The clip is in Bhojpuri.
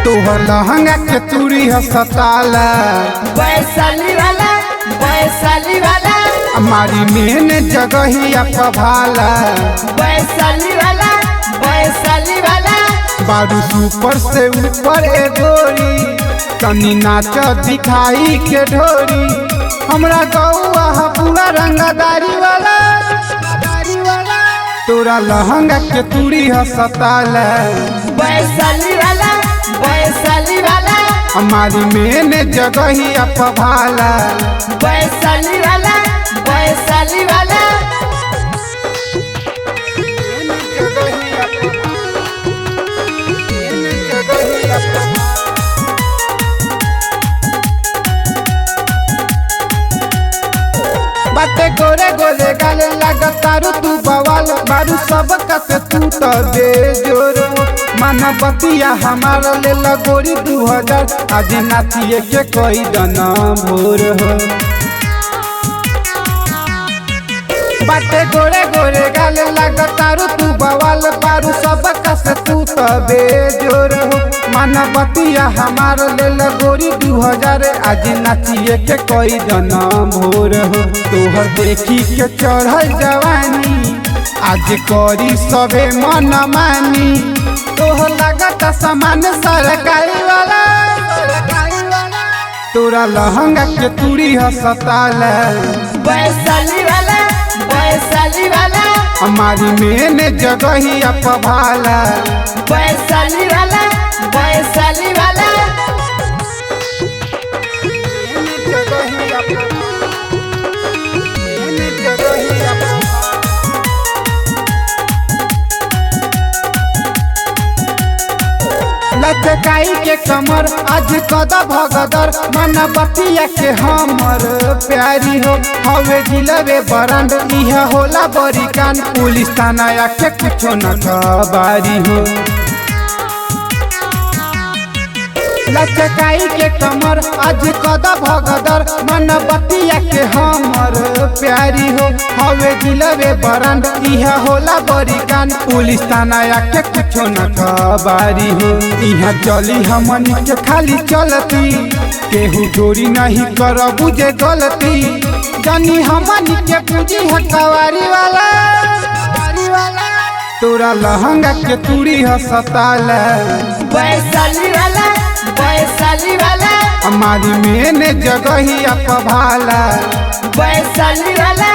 तोहर लहंगा के चूड़ी हसताला वैशाली वाला हमारी मेन जगहिया पभाला वैशाली वाला बारू सुपर से ऊपर ए गोरी तनी नाच दिखाई के ढोरी हमरा गौआ पूरा रंगदारी वाला तोरा लहंगा के चूड़ी हसताला वैशाली वाला हमारी मेन जगहिया पभाला वैशाली वाला बाटे गोरे गोरे गाले लागतारू तू बवाल बारू सब कसे तू तो दे जोर माना बतिया हमारा ले लगोरी 2000 आज नाचिए के कोई दना भोर हो बाटे गोरे गोरे गाले लागतारू तू बवाल बारू सब कसे तू तो दे जोर हो माना बतिया हमारा ले लगोरी 2000 आज नाचिए के कोई दना भोर हो तोहर देखी के चढ़ल जवानी आज करी सबे मन मानी तोहर लागत सामान सरकारी वाला तोरा लहंगा के चूड़ी हसताला वैशाली वाला हमारी मेन जगहिया पभाला वैशाली वाला लचकाई के कमर आज कदा भगदर मन बतिया के हमर प्यारी हो हवे जिलबे बरंड इह होला बड़ी कान पुलिस थाना के कुछो न खबारी हो लचकाई के कमर आज कदा भगदर मन बतिया के हमर प्यारी हो हवे जिलबे बरंड इह होला बड़ी कान पुलिस थाना के कुछो न खबारी हो इहाँ चली हमन के खाली चलती केहू चोरी नहीं कर बुझे गलती जानी हमन के पूजी हकवारी वाला तोरा लहंगा के चूड़ी हसताला वैशाली वाला हमारी मेन जगहिया पभाला वैशाली वाला